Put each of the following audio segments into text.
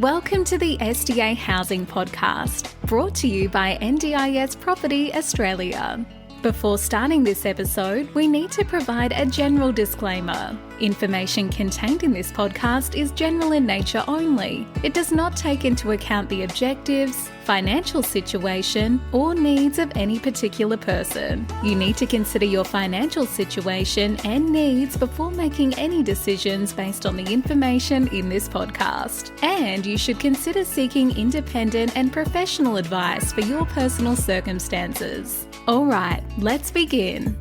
Welcome to the SDA Housing Podcast, brought to you by NDIS Property Australia. Before starting this episode, we need to provide a general disclaimer. Information contained in this podcast is general in nature only. It does not take into account the objectives, financial situation, or needs of any particular person. You need to consider your financial situation and needs before making any decisions based on the information in this podcast. And you should consider seeking independent and professional advice for your personal circumstances. All right, let's begin.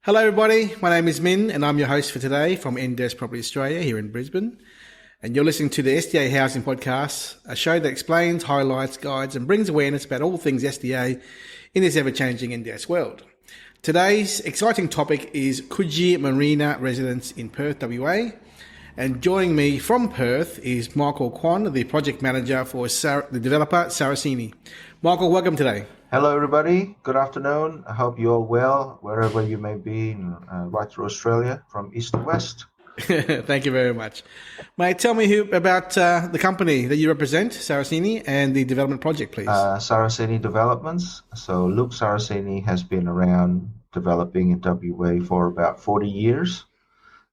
Hello everybody, my name is Minh and I'm your host for today from NDIS Property Australia here in Brisbane. And you're listening to the SDA Housing Podcast, a show that explains, highlights, guides and brings awareness about all things SDA in this ever-changing NDIS world. Today's exciting topic is Coogee Marina Residence in Perth, WA. And joining me from Perth is Michael Kwan, the project manager for the developer Saraceni. Michael, welcome today. Hello everybody, good afternoon. I hope you're well wherever you may be right through Australia from east to west. Thank you very much. Mate, tell me about the company that you represent, Saraceni, and the development project, please. Saraceni Developments. So Luke Saraceni has been around developing in WA for about 40 years.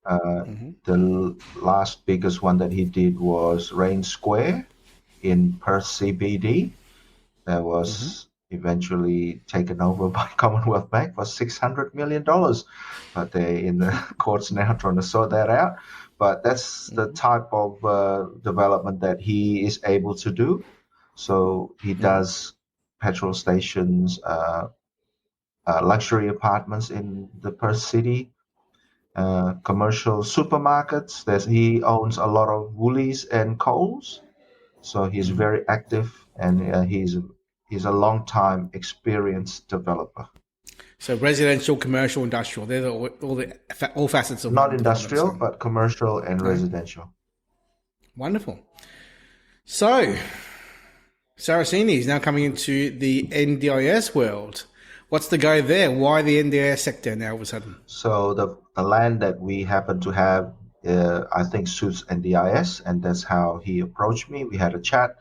The last biggest one that he did was Rain Square in Perth CBD. That was eventually taken over by Commonwealth Bank for $600 million. But they're in the courts now trying to sort that out. But that's the type of development that he is able to do. So he does petrol stations, luxury apartments in the Perth city, commercial supermarkets. He owns a lot of Woolies and Coles. So he's very active and he's a long-time experienced developer. So residential, commercial, industrial, they're all facets of not industrial, but commercial and residential. Wonderful. So Saraceni is now coming into the NDIS world. What's the go there? Why the NDIS sector now all of a sudden? So the land that we happen to have, I think suits NDIS, and that's how he approached me. We had a chat.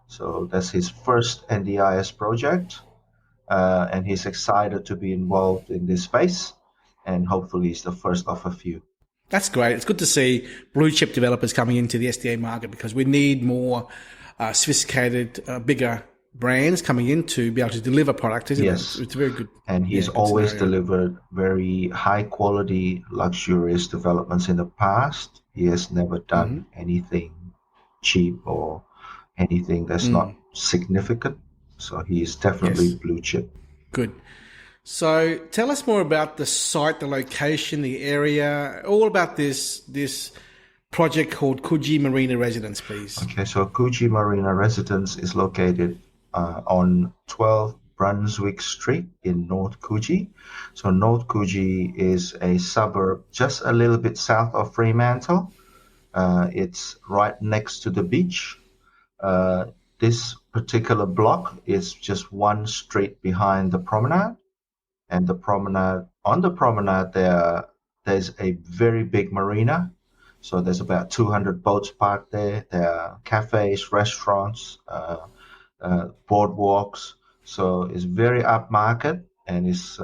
So that's his first NDIS project, and he's excited to be involved in this space, and hopefully he's the first of a few. That's great. It's good to see blue chip developers coming into the SDA market because we need more sophisticated, bigger brands coming in to be able to deliver product, isn't it? It's very good. And he's always delivered very high quality, luxurious developments in the past. He has never done anything cheap or anything that's not significant. So he is definitely blue chip. Good. So tell us more about the site, the location, the area, all about this project called Coogee Marina Residence, please. Okay, so Coogee Marina Residence is located on 12 Brunswick Street in North Coogee. So North Coogee is a suburb just a little bit south of Fremantle. It's right next to the beach. This particular block is just one street behind the promenade, and on the promenade there's a very big marina. So there's about 200 boats parked there. There are cafes, restaurants, boardwalks. So it's very upmarket, and it's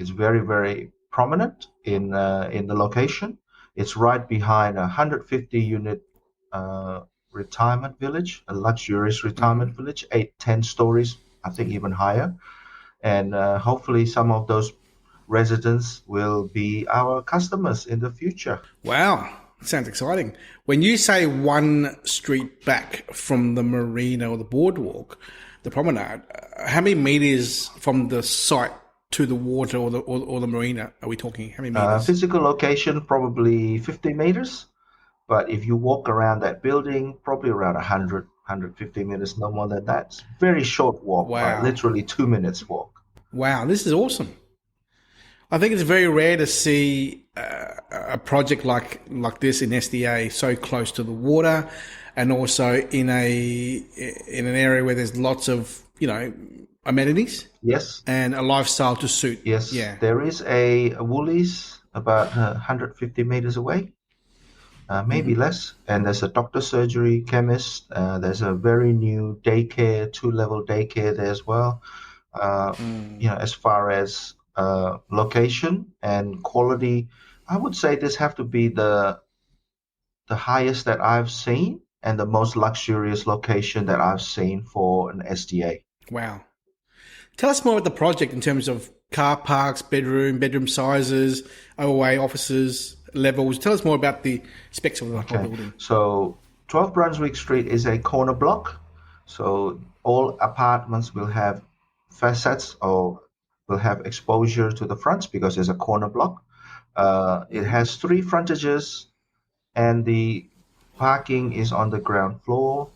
very, very prominent in the location. It's right behind a 150 unit retirement village, a luxurious retirement village, 8-10 stories, I think even higher. And hopefully some of those residents will be our customers in the future. Wow, sounds exciting. When you say one street back from the marina or the boardwalk, the promenade, how many meters from the site to the water or the marina are we talking? How many meters? Physical location, probably 50 meters. But if you walk around that building, probably around 100, 150 minutes, no more than that. It's very short walk, literally 2 minutes walk. Wow, this is awesome. I think it's very rare to see a project like this in SDA so close to the water, and also in an area where there's lots of amenities. Yes. And a lifestyle to suit. Yes. Yeah. There is a Woolies about 150 meters away. maybe less. And there's a doctor, surgery, chemist. There's a very new daycare, 2-level daycare there as well. As far as location and quality, I would say this have to be the highest that I've seen and the most luxurious location that I've seen for an SDA. Wow. Tell us more about the project in terms of car parks, bedroom sizes, OOA offices, levels. Tell us more about the specs of the whole building. So 12 Brunswick Street is a corner block. So all apartments will have facets or will have exposure to the fronts because it's a corner block. It has 3 frontages, and the parking is on the ground floor,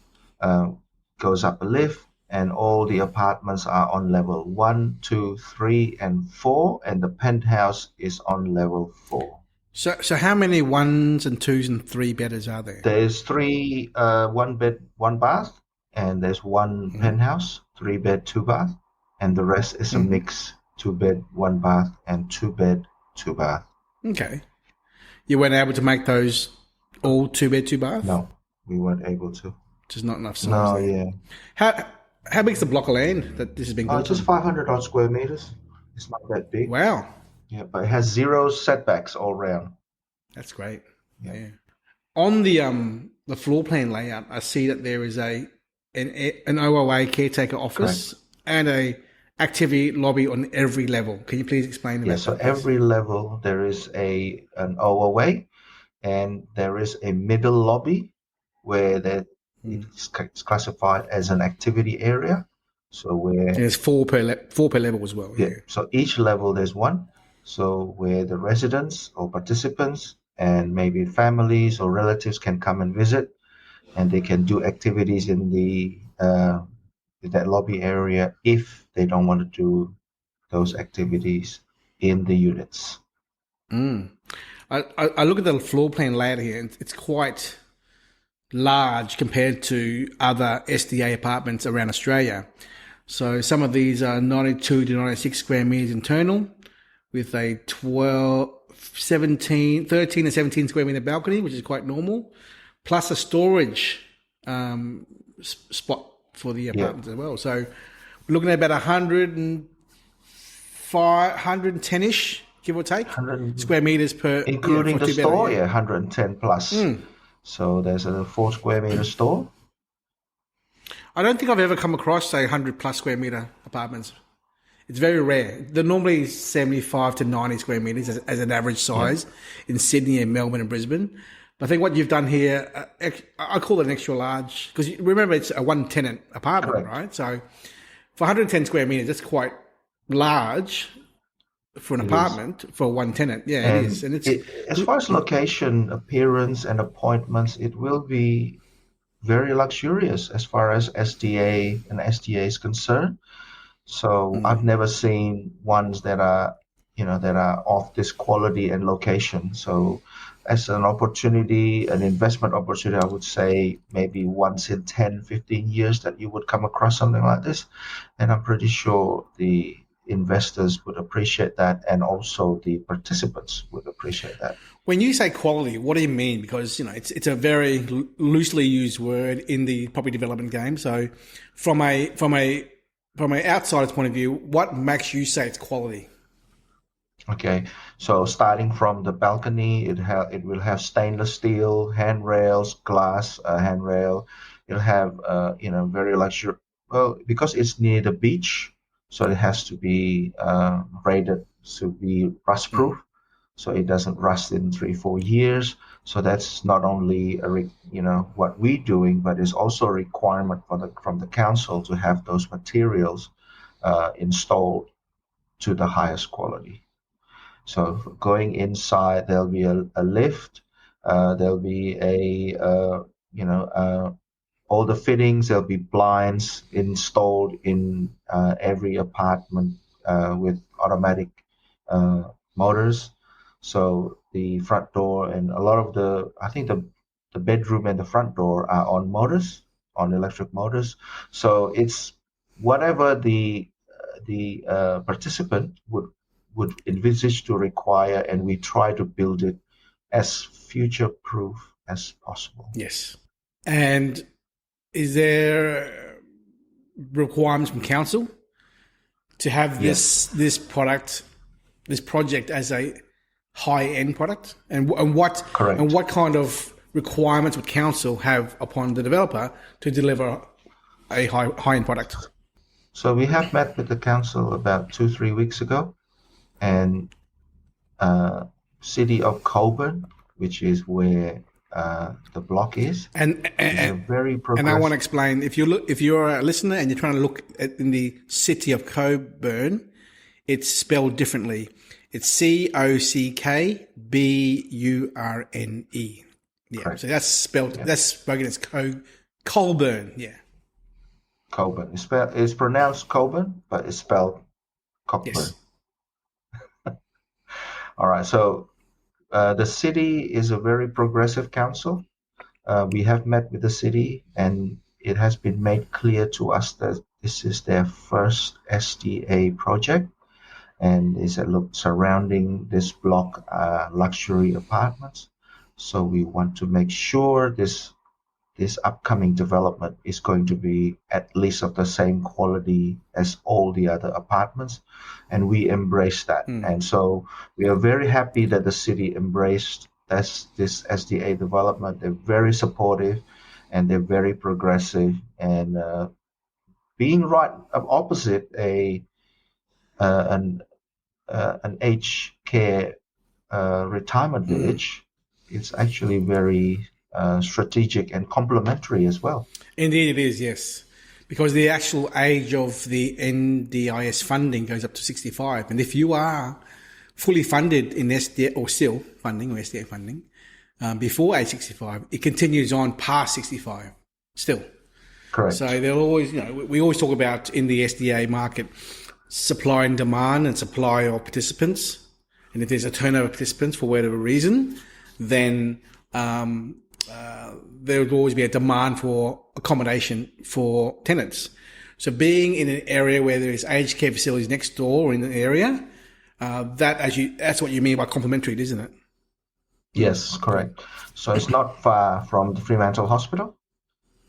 goes up a lift, and all the apartments are on level 1, 2, 3, and 4, and the penthouse is on level 4. So how many 1s and 2s and 3 bedders are there? There's 3 1 bed, 1 bath, and there's 1 penthouse, 3 bed, 2 bath, and the rest is a mix, 2 bed, 1 bath, and 2 bed, 2 bath. Okay. You weren't able to make those all 2 bed, 2 bath? No, we weren't able to. Just not enough size. No, there. yeah. How big's the block of land that this has been built? Just 500 odd square meters. It's not that big. Wow. Yeah, but it has 0 setbacks all around. That's great. Yeah. On the floor plan layout, I see that there is an OOA caretaker office and a activity lobby on every level. Can you please explain about that? So every level there is an OOA, and there is a middle lobby where it's classified as an activity area. So where there's 4 per level as well. Yeah. So each level there's 1. So where the residents or participants and maybe families or relatives can come and visit, and they can do activities in that lobby area if they don't want to do those activities in the units. I look at the floor plan layout here, and it's quite large compared to other SDA apartments around Australia. So some of these are 92 to 96 square metres internal with a 13 to 17 square metre balcony, which is quite normal, plus a storage spot for the apartments as well. So we're looking at about 110-ish, give or take, square metres per... Including the store, 110 plus. So there's a 4 square metre store. I don't think I've ever come across, say, 100 plus square metre apartments. It's very rare. They're normally 75 to 90 square metres as an average size in Sydney and Melbourne and Brisbane. But I think what you've done here, I call it an extra large, because remember it's a 1-tenant apartment, right? So for 110 square metres, that's quite large for an apartment for 1 tenant. Yeah, it is. And as far as location, appearance, and appointments, it will be very luxurious as far as SDA and SDA is concerned. So I've never seen ones that are of this quality and location. So as an opportunity, an investment opportunity, I would say maybe once in 10, 15 years that you would come across something like this. And I'm pretty sure the investors would appreciate that, and also the participants would appreciate that. When you say quality, what do you mean? Because it's a very loosely used word in the property development game. So from a outsider's point of view, what makes you say it's quality? Okay, so starting from the balcony, it will have stainless steel handrails, glass handrail. It'll have very luxurious. Well, because it's near the beach, so it has to be rated to be rust-proof, so it doesn't rust in 3-4 years. So that's not only what we're doing, but it's also a requirement from the council to have those materials installed to the highest quality. So going inside, there'll be a lift. There'll be all the fittings. There'll be blinds installed in every apartment with automatic motors. So the front door and a lot of the bedroom and the front door are on motors, on electric motors. So it's whatever the participant would envisage to require, and we try to build it as future-proof as possible. Yes. And is there requirements from council to have this project as a high-end product? And what Correct. And what kind of requirements would council have upon the developer to deliver a high-end product? So we have met with the council about 2-3 weeks ago, and city of Coburn, which is where the block is a very progressive. And I want to explain, if you're a listener and you're trying to look at in the city of Coburn, it's spelled differently. It's Cockburne. Yeah, correct. So that's spelled. That's spoken as Colburn. Yeah, Coburn. It's pronounced Coburn, but it's spelled Cockburn. Yes. All right. So the city is a very progressive council. We have met with the city, and it has been made clear to us that this is their first SDA project, and is surrounding this block luxury apartments. So we want to make sure this upcoming development is going to be at least of the same quality as all the other apartments, and we embrace that. And so we are very happy that the city embraced this SDA development. They're very supportive, and they're very progressive, and being right opposite an aged care retirement village, it's actually very strategic and complementary as well. Indeed it is, yes. Because the actual age of the NDIS funding goes up to 65. And if you are fully funded in SDA or still funding or SDA funding before age 65, it continues on past 65 still. Correct. So they'll always, we always talk about in the SDA market, supply and demand and supply of participants. And if there's a turnover of participants for whatever reason, then there would always be a demand for accommodation for tenants. So being in an area where there is aged care facilities next door or in the area, that's what you mean by complementary, isn't it? Yes, correct. So it's not far from the Fremantle Hospital,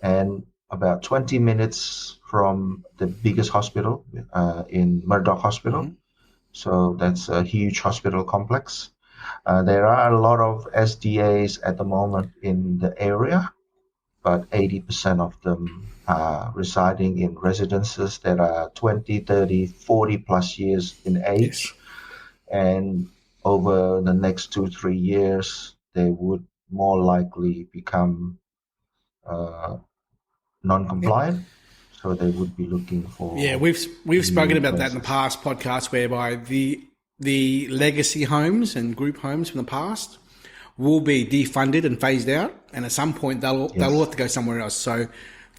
and about 20 minutes from the biggest hospital in Murdoch Hospital. Mm-hmm. So that's a huge hospital complex. There are a lot of SDAs at the moment in the area, but 80% of them are residing in residences that are 20, 30, 40 plus years in age. Yes. And over the next 2-3 years, they would more likely become non-compliant. Yep. So they would be looking for... Yeah, we've spoken about that in the past podcasts, whereby the legacy homes and group homes from the past will be defunded and phased out, and at some point they'll all have to go somewhere else. So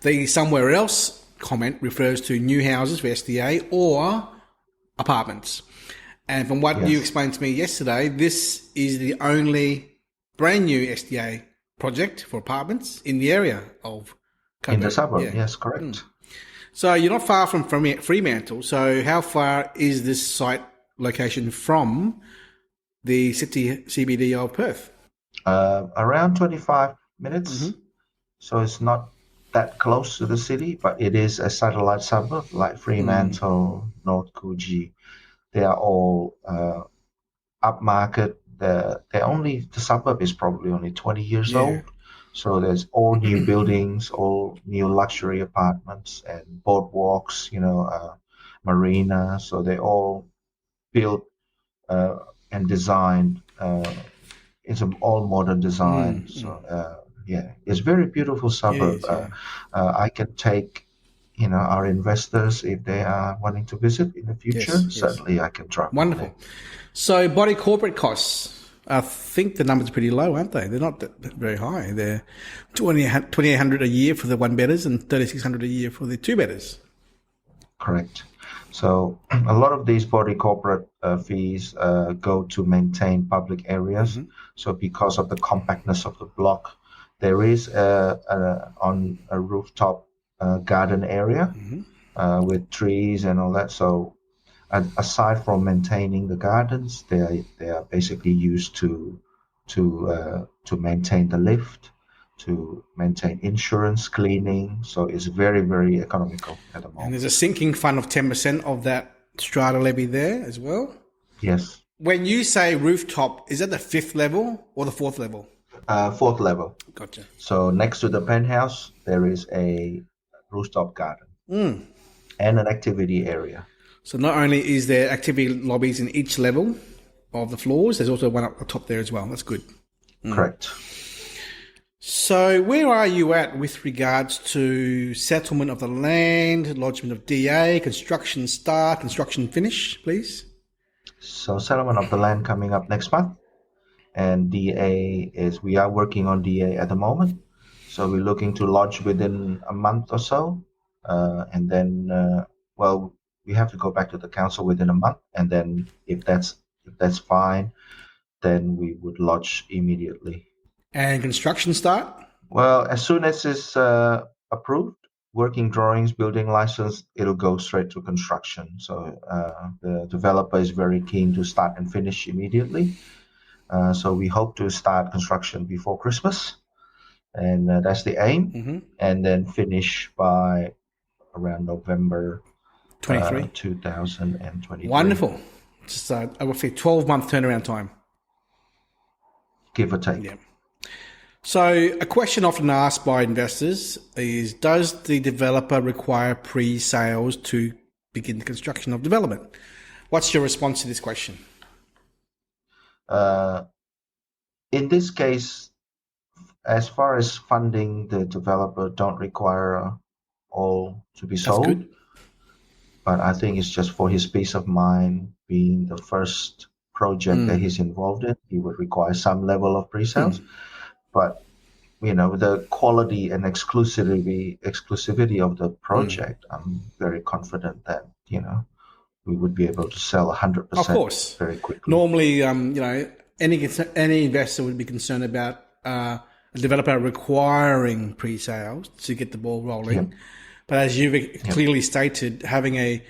the somewhere else comment refers to new houses for SDA or apartments. And from what you explained to me yesterday, this is the only brand new SDA project for apartments in the area of Coburn. In the suburb, yes, correct. Mm. So you're not far from Fremantle. So how far is this site location from the city CBD of Perth? Around 25 minutes. Mm-hmm. So it's not that close to the city, but it is a satellite suburb like Fremantle, North Coogee. They are all upmarket. The suburb is probably only 20 years old. So there's all new buildings, all new luxury apartments and boardwalks, Marina. So they all built and designed. It's an all modern design. So it's a very beautiful suburb. I can take our investors, if they are wanting to visit in the future, certainly I can drop. Wonderful. So body corporate costs, I think the numbers are pretty low, aren't they? They're not very high. They're $2,800 a year for the one bedders and $3,600 a year for the two bedders. Correct. So a lot of these body corporate fees go to maintain public areas. Mm-hmm. So because of the compactness of the block, there is on a rooftop garden area with trees and all that. So aside from maintaining the gardens, they are basically used to to maintain the lift, to maintain insurance, cleaning. So it's very, very economical at the And moment. there's a sinking fund of 10% of that strata levy there as well. Yes. When you say rooftop, is that the 5th level or the 4th level? 4th level. Gotcha. So next to the penthouse, there is a rooftop garden and an activity area. So not only is there activity lobbies in each level of the floors, there's also one up the top there as well. That's good. Correct. So where are you at with regards to settlement of the land, lodgement of DA, construction start, construction finish, please? So settlement of the land coming up next month. And DA we are working on DA at the moment. So we're looking to lodge within a month or so. And then, we have to go back to the council within a month. And then if that's fine, then we would lodge immediately. And construction start? Well, as soon as it's approved, working drawings, building license, it'll go straight to construction. So the developer is very keen to start and finish immediately. So we hope to start construction before Christmas, and that's the aim, and then finish by around November 2023. Wonderful. Just over 12-month turnaround time. Give or take. Yeah. So a question often asked by investors is, does the developer require pre-sales to begin the construction of development? What's your response to this question? In this case, as far as funding, the developer don't require all to be sold. That's good. But I think it's just for his peace of mind, being the first project that he's involved in, he would require some level of pre-sales. But the quality and exclusivity of the project, I'm very confident that we would be able to sell 100% of course very quickly. Normally, any investor would be concerned about a developer requiring pre-sales to get the ball rolling. But as you've clearly stated, having a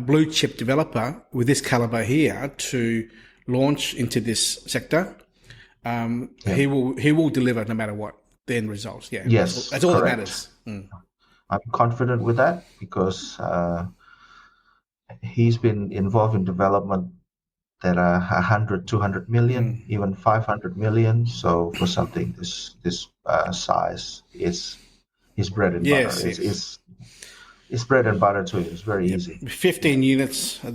blue chip developer with this caliber here to launch into this sector, he will deliver no matter what the end results. Yeah, yes, that's all that matters. I'm confident with that because he's been involved in development that are 100, 200 million, even 500 million. So for something this size, is his bread and butter. It's bread and butter to him. It's very easy. 15 units at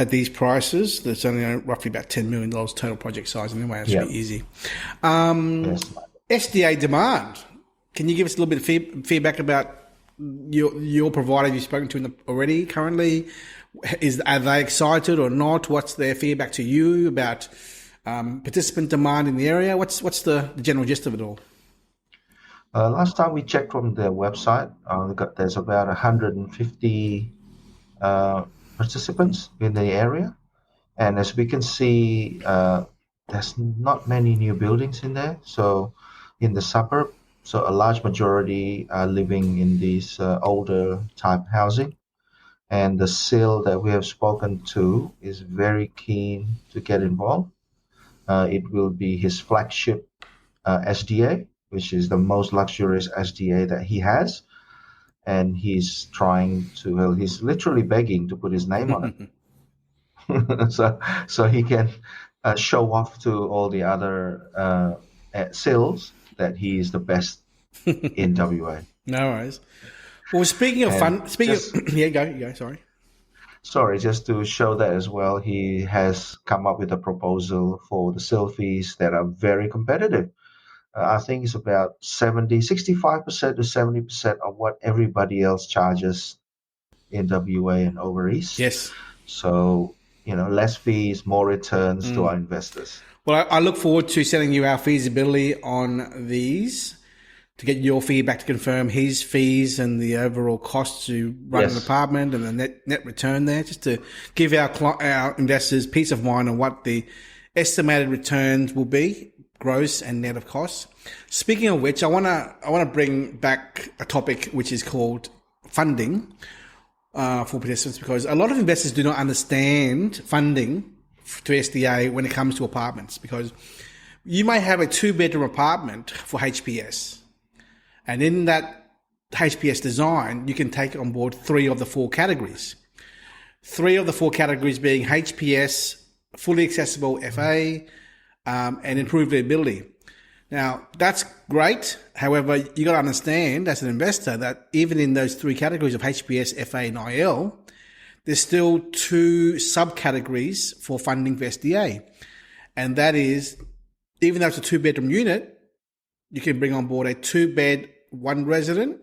these prices. That's only roughly about $10 million total project size anyway. It's really easy. SDA demand. Can you give us a little bit of feedback about your provider you've spoken to already currently? Are they excited or not? What's their feedback to you about participant demand in the area? What's the general gist of it all? Last time we checked from their website, there's about 150 participants in the area. And as we can see, there's not many new buildings in there. So in the suburb, so a large majority are living in these older type housing. And the SIL that we have spoken to is very keen to get involved. It will be his flagship SDA, which is the most luxurious SDA that he has. And he's he's literally begging to put his name on it. so he can show off to all the other SILs that he is the best in WA. No worries. Well, speaking of fun, go. Sorry, just to show that as well, he has come up with a proposal for the SIL fees that are very competitive. I think it's about 65% to 70% of what everybody else charges in WA and over East. Yes. So, less fees, more returns to our investors. Well, I look forward to sending you our feasibility on these to get your feedback to confirm his fees and the overall costs to run an apartment and the net return there, just to give our investors peace of mind on what the estimated returns will be, gross and net of costs. Speaking of which, I want to bring back a topic which is called funding for participants, because a lot of investors do not understand funding to SDA when it comes to apartments, because You may have a 2-bedroom apartment for HPS. And in that HPS design, you can take on board 3 of the 4 categories. 3 of the 4 categories being HPS, fully accessible FA, and improved livability. Now, that's great. However, you got to understand as an investor that even in those 3 categories of HPS, FA, and IL, there's still 2 subcategories for funding for SDA. And that is, even though it's a 2-bedroom unit, you can bring on board a 2-bed, 1-resident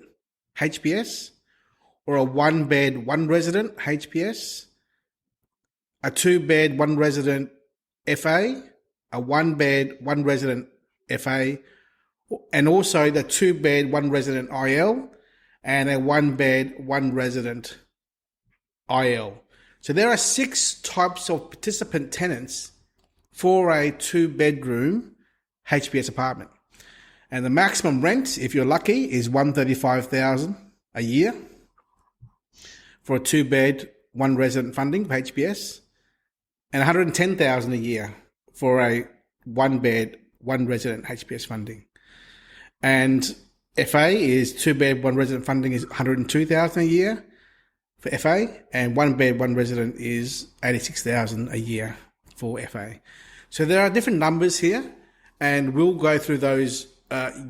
HPS, or a 1-bed, 1-resident HPS, a 2-bed, 1-resident FA, a 1-bed, 1-resident FA, and also the 2-bed, 1-resident IL, and a 1-bed, 1-resident IL. So there are 6 types of participant tenants for a 2-bedroom HPS apartment. And the maximum rent, if you're lucky, is $135,000 a year for a 2-bed, 1-resident funding for HPS, and $110,000 a year for a 1-bed, 1-resident HPS funding. And FA is 2-bed, 1-resident funding is $102,000 a year for FA, and 1-bed, 1-resident is $86,000 a year for FA. So there are different numbers here, and we'll go through those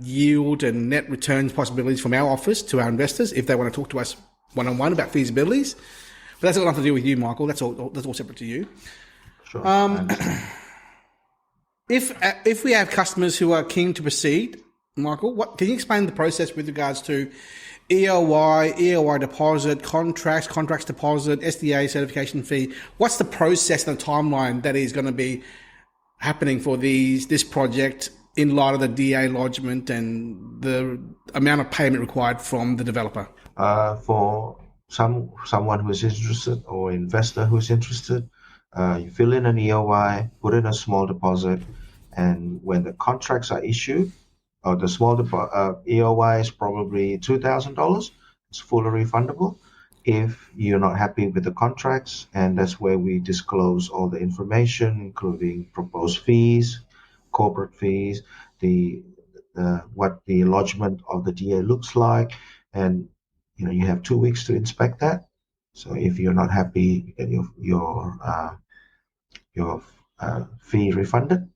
yield and net returns possibilities from our office to our investors if they want to talk to us one-on-one about feasibilities. But that's got nothing to do with you, Michael. That's all separate to you. Sure. If we have customers who are keen to proceed, Michael, can you explain the process with regards to EOI deposit, contracts deposit, SDA certification fee? What's the process and the timeline that is going to be happening for this project in light of the DA lodgement and the amount of payment required from the developer? For someone who is interested or investor who is interested, you fill in an EOI, put in a small deposit, and when the contracts are issued, or the small EOI is probably $2,000. It's fully refundable if you're not happy with the contracts, and that's where we disclose all the information, including proposed fees, corporate fees, what the lodgement of the DA looks like, and you have 2 weeks to inspect that. So if you're not happy, you get your fee refunded.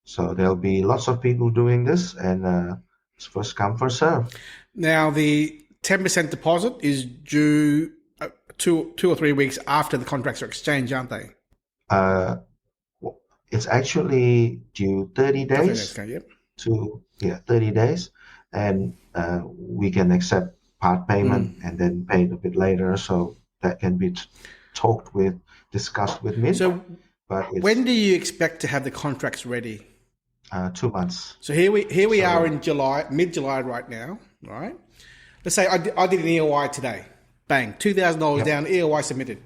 So there'll be lots of people doing this, and it's first come, first serve. Now, the 10% deposit is due 2 or 3 weeks after the contracts are exchanged, aren't they? It's actually due 30 days. 30 days, and we can accept part payment and then pay it a bit later. So that can be discussed with Minh. So, when do you expect to have the contracts ready? 2 months. So here we are in July, mid-July right now, right? Let's say I did an EOI today. Bang, $2,000 down, EOI submitted.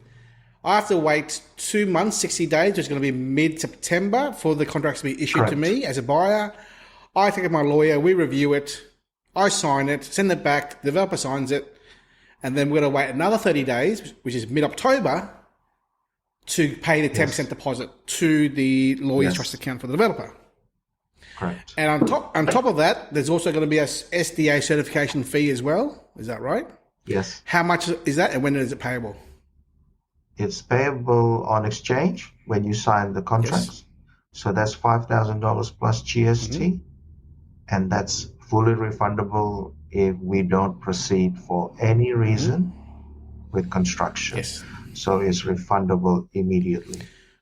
I have to wait 2 months, 60 days, which is going to be mid-September, for the contracts to be issued to me as a buyer. I take it to my lawyer, we review it, I sign it, send it back, the developer signs it, and then we're going to wait another 30 days, which is mid-October, to pay the 10% deposit to the lawyer's trust account for the developer. Correct. And on top of that, there's also going to be a SDA certification fee as well. Is that right? Yes. How much is that, and when is it payable? It's payable on exchange when you sign the contracts. Yes. So that's $5,000 plus GST, and that's fully refundable if we don't proceed for any reason with construction. Yes. So it's refundable immediately.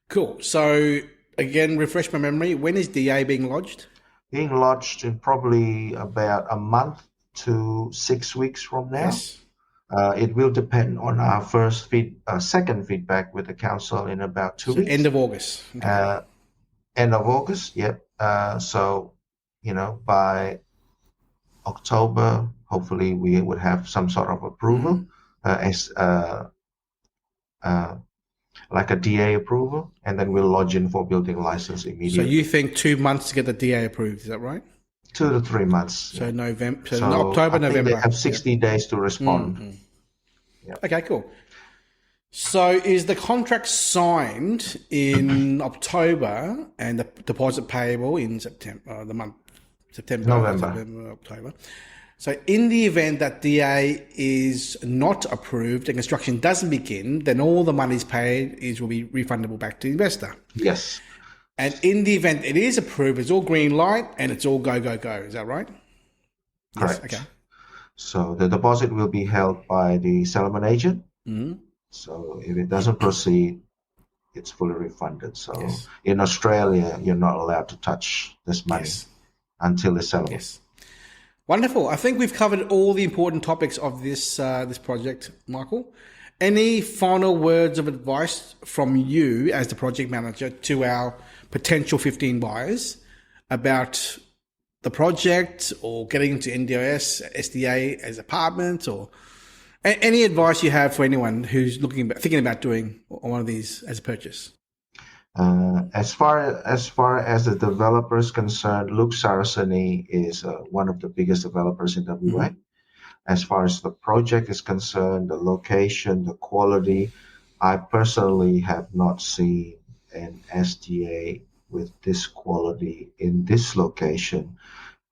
Cool. So again, refresh my memory. When is DA being lodged? Being lodged in probably about a month to 6 weeks from now. Yes. It will depend on our second feedback with the council in about 2 weeks. End of August. Okay. End of August, yep. So, by October, hopefully we would have some sort of approval, like a DA approval, and then we'll lodge in for building license immediately. So you think 2 months to get the DA approved, is that right? 2 to 3 months. So November, October, I think November. they have 60 days to respond. Okay, cool. So is the contract signed in October and the deposit payable in September, November, October? So in the event that DA is not approved and construction doesn't begin, then all the monies paid will be refundable back to the investor. Yes. And in the event it is approved, it's all green light and it's all go, go, go. Is that right? Correct. Yes, okay. So the deposit will be held by the settlement agent. Mm-hmm. So if it doesn't proceed, it's fully refunded. So in Australia, you're not allowed to touch this money until the settlement. Yes. Wonderful. I think we've covered all the important topics of this project, Michael. Any final words of advice from you as the project manager to our potential 15 buyers about the project or getting into NDIS, SDA as apartments, or any advice you have for anyone who's thinking about doing one of these as a purchase? As far as the developer is concerned, Luke Saraceni is one of the biggest developers in WA. Mm-hmm. As far as the project is concerned, the location, the quality, I personally have not seen an SDA with this quality in this location.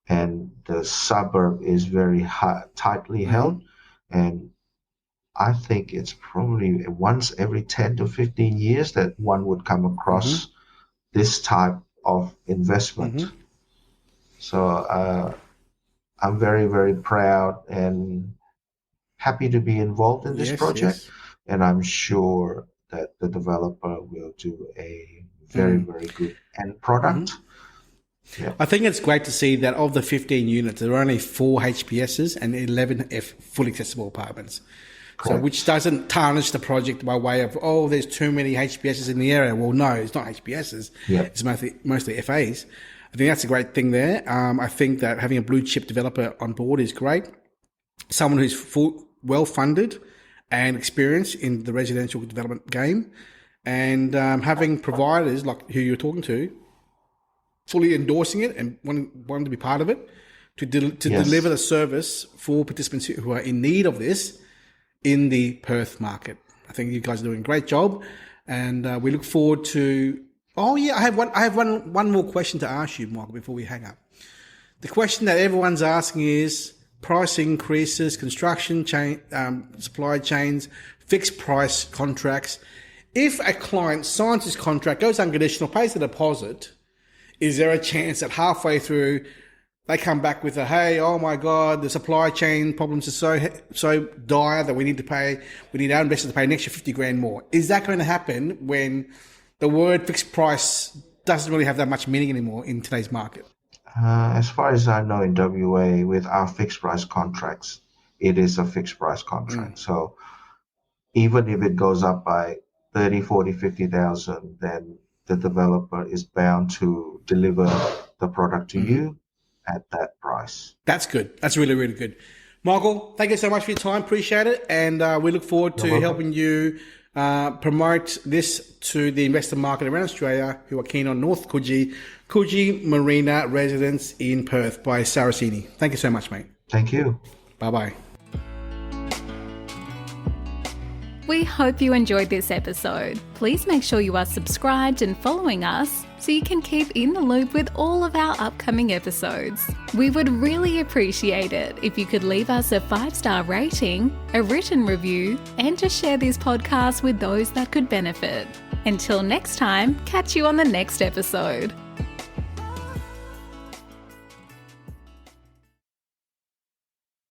And the suburb is very tightly held. And I think it's probably once every 10 to 15 years that one would come across this type of investment. So I'm very, very proud and happy to be involved in this project. And I'm sure that the developer will do a very, very good end product. Yeah. I think it's great to see that of the 15 units, there are only 4 HPSs and 11 fully accessible apartments. Correct. So which doesn't tarnish the project by way of, there's too many HPSs in the area. Well, no, it's not HPSs. Yeah. It's mostly FAs. I think that's a great thing there. I think that having a blue chip developer on board is great. Someone who's well funded and experienced in the residential development game, and having providers like who you're talking to fully endorsing it and wanting to be part of it to deliver the service for participants who are in need of this in the Perth market. I think you guys are doing a great job, and we look forward to. I have one more question to ask you, Michael, before we hang up. The question that everyone's asking is price increases, construction chain, supply chains, fixed price contracts. If a client signs this contract, goes unconditional, pays the deposit, is there a chance that halfway through they come back with hey, oh my God, the supply chain problems are so dire that we need our investors to pay an extra 50 grand more? Is that going to happen when the word fixed price doesn't really have that much meaning anymore in today's market? As far as I know, in WA, with our fixed price contracts, it is a fixed price contract. So even if it goes up by 30, 40, 50,000, then the developer is bound to deliver the product to you at that price. That's good. That's really, really good. Michael, thank you so much for your time. Appreciate it. And we look forward to helping you promote this to the investor market around Australia who are keen on North Coogee Marina residence in Perth by Saraceni. Thank you so much, mate. Thank you. Bye-bye. We hope you enjoyed this episode. Please make sure you are subscribed and following us so you can keep in the loop with all of our upcoming episodes. We would really appreciate it if you could leave us a 5-star rating, a written review, and to share this podcast with those that could benefit. Until next time, catch you on the next episode.